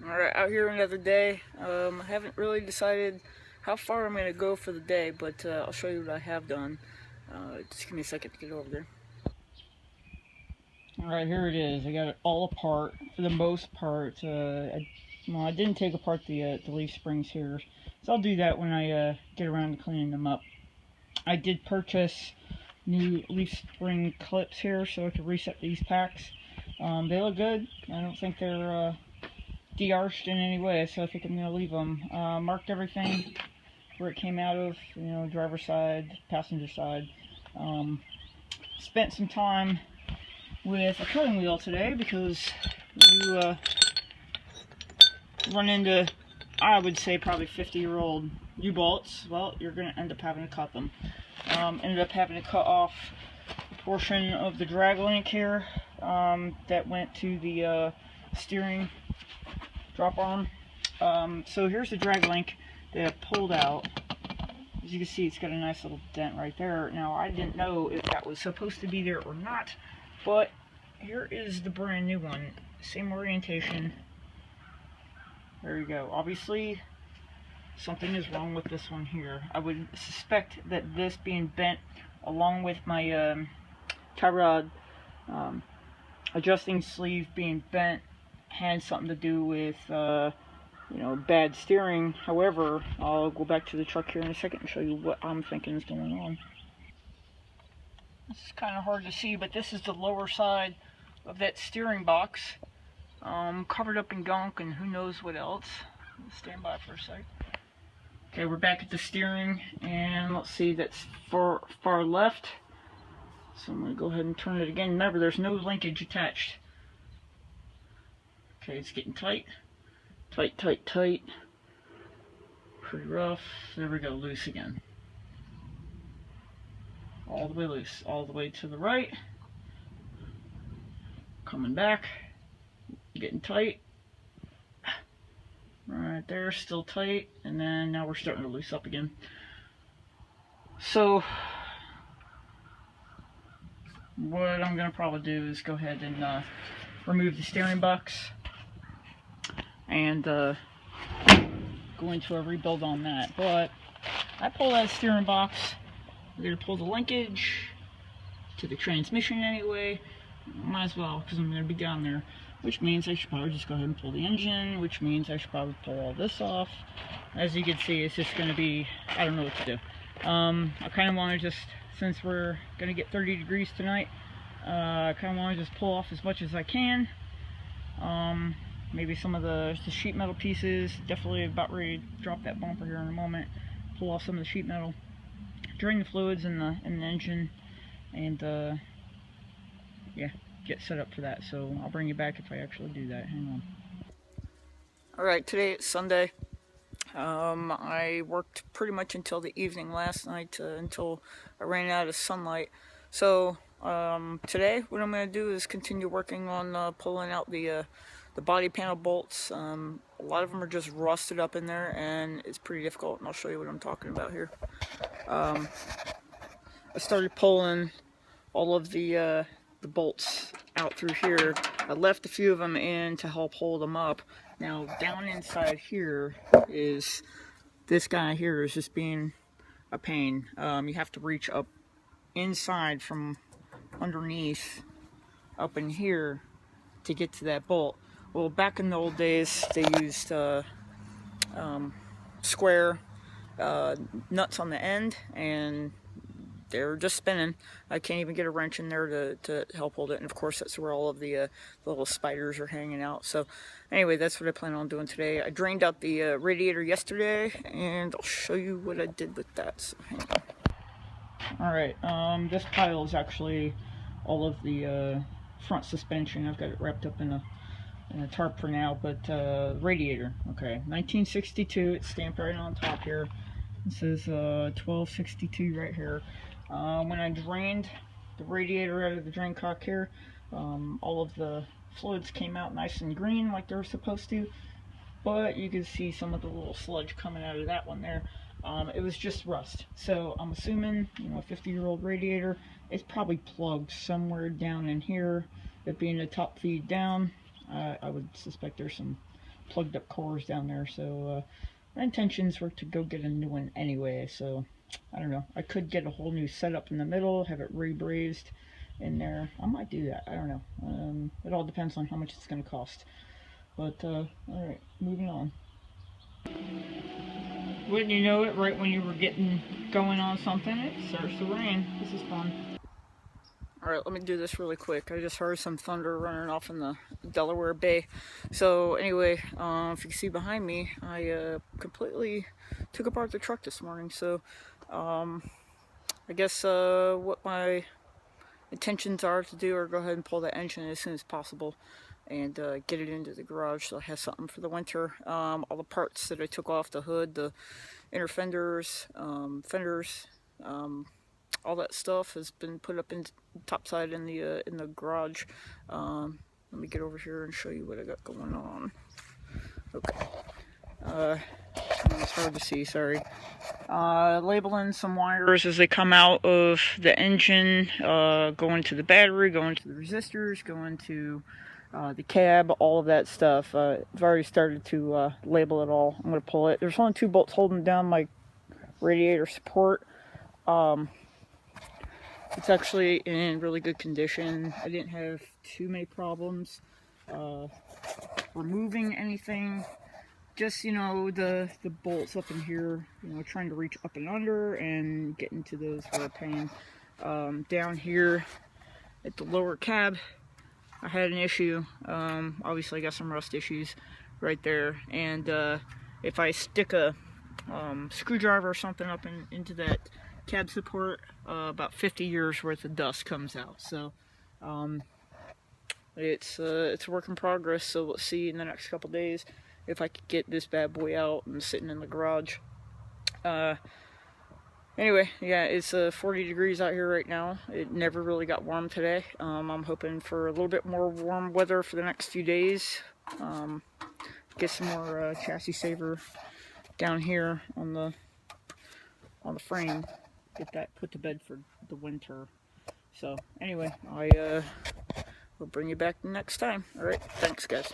Alright, out here another day. I haven't really decided how far I'm going to go for the day, but I'll show you what I have done. Just give me a second to get over there. Alright, here it is. I got it all apart for the most part. I didn't take apart the leaf springs here, so I'll do that when I get around to cleaning them up. I did purchase new leaf spring clips here so I could reset these packs. They look good. I don't think they're de-arched in any way, so I think I'm going to leave them. Marked everything where it came out of, driver's side, passenger side. Spent some time with a cutting wheel today because you run into, I would say, probably 50-year-old U-bolts. Well, you're going to end up having to cut them. Ended up having to cut off a portion of the drag link here that went to the steering drop arm. So here's the drag link that I pulled out. As you can see, it's got a nice little dent right there. Now, I didn't know if that was supposed to be there or not, but here is the brand new one. Same orientation. There you go. Obviously, something is wrong with this one here. I would suspect that this being bent along with my tie rod adjusting sleeve being bent had something to do with bad steering. However, I'll go back to the truck here in a second and show you what I'm thinking is going on. This is kind of hard to see, but this is the lower side of that steering box, covered up in gunk and who knows what else. Stand by for a sec. Okay, we're back at the steering, and let's see, that's far left. So I'm going to go ahead and turn it again. Remember, there's no linkage attached. Okay, it's getting tight. Tight, tight, tight. Pretty rough. There we go, loose again. All the way loose. All the way to the right. Coming back. Getting tight. Right there, still tight. And then now we're starting to loose up again. So, what I'm going to probably do is go ahead and remove the steering box and go into a rebuild on that. But I pull that steering box, I'm going to pull the linkage to the transmission anyway. Might as well, because I'm going to be down there, which means I should probably just go ahead and pull the engine, which means I should probably pull all this off. As you can see, it's just going to be, I don't know what to do. I kind of want to just, since we're going to get 30 degrees tonight, I kind of want to just pull off as much as I can. Maybe some of the sheet metal pieces. Definitely about ready to drop that bumper here in a moment. Pull off some of the sheet metal, drain the fluids in the engine, and yeah, get set up for that. So I'll bring you back if I actually do that. Hang on. Alright, today it's Sunday. I worked pretty much until the evening last night, until I ran out of sunlight. So today what I'm going to do is continue working on pulling out the body panel bolts. A lot of them are just rusted up in there, and it's pretty difficult, and I'll show you what I'm talking about here. I started pulling all of the bolts out through here. I left a few of them in to help hold them up. Now down inside here is, this guy here is just being a pain. You have to reach up inside from underneath up in here to get to that bolt. Well, back in the old days, they used square nuts on the end, and they're just spinning. I can't even get a wrench in there to help hold it, and of course that's where all of the little spiders are hanging out. So anyway, that's what I plan on doing today. I drained out the radiator yesterday, and I'll show you what I did with that. So hang on. Alright, this pile is actually all of the front suspension. I've got it wrapped up in a tarp for now, but radiator, okay, 1962, it's stamped right on top here. It says 1262 right here. When I drained the radiator out of the drain cock here, all of the fluids came out nice and green like they were supposed to, but you can see some of the little sludge coming out of that one there. It was just rust. So I'm assuming, a 50-year-old radiator, it's probably plugged somewhere down in here. It being a top feed down, I would suspect there's some plugged up cores down there. So my intentions were to go get a new one anyway. So I don't know. I could get a whole new setup in the middle, have it rebrazed in there. I might do that. I don't know. It all depends on how much it's going to cost. But all right, moving on. Wouldn't you know it, right when you were getting going on something, it starts to rain. This is fun. Alright, let me do this really quick. I just heard some thunder running off in the Delaware Bay. So anyway, if you can see behind me, I completely took apart the truck this morning. So I guess what my intentions are to do are go ahead and pull the engine as soon as possible and get it into the garage so I have something for the winter. All the parts that I took off the hood, the inner fenders, fenders, all that stuff has been put up in topside in the garage. Let me get over here and show you what I got going on. Okay. It's hard to see, sorry. Labeling some wires as they come out of the engine, going to the battery, going to the resistors, going to the cab, all of that stuff. I've already started to label it all. I'm going to pull it. There's only 2 bolts holding down my radiator support. It's actually in really good condition. I didn't have too many problems removing anything. Just, you know, the bolts up in here, you know, trying to reach up and under and get into those were a pain. Down here at the lower cab, I had an issue. Obviously I got some rust issues right there. And if I stick a screwdriver or something up into that cab support, about 50 years worth of dust comes out. So it's a work in progress. So we'll see in the next couple days if I could get this bad boy out and sitting in the garage. Anyway, yeah, it's 40 degrees out here right now. It never really got warm today. I'm hoping for a little bit more warm weather for the next few days. Get some more chassis saver down here on the frame. Get that put to bed for the winter. So anyway, I will bring you back next time. All right, thanks guys.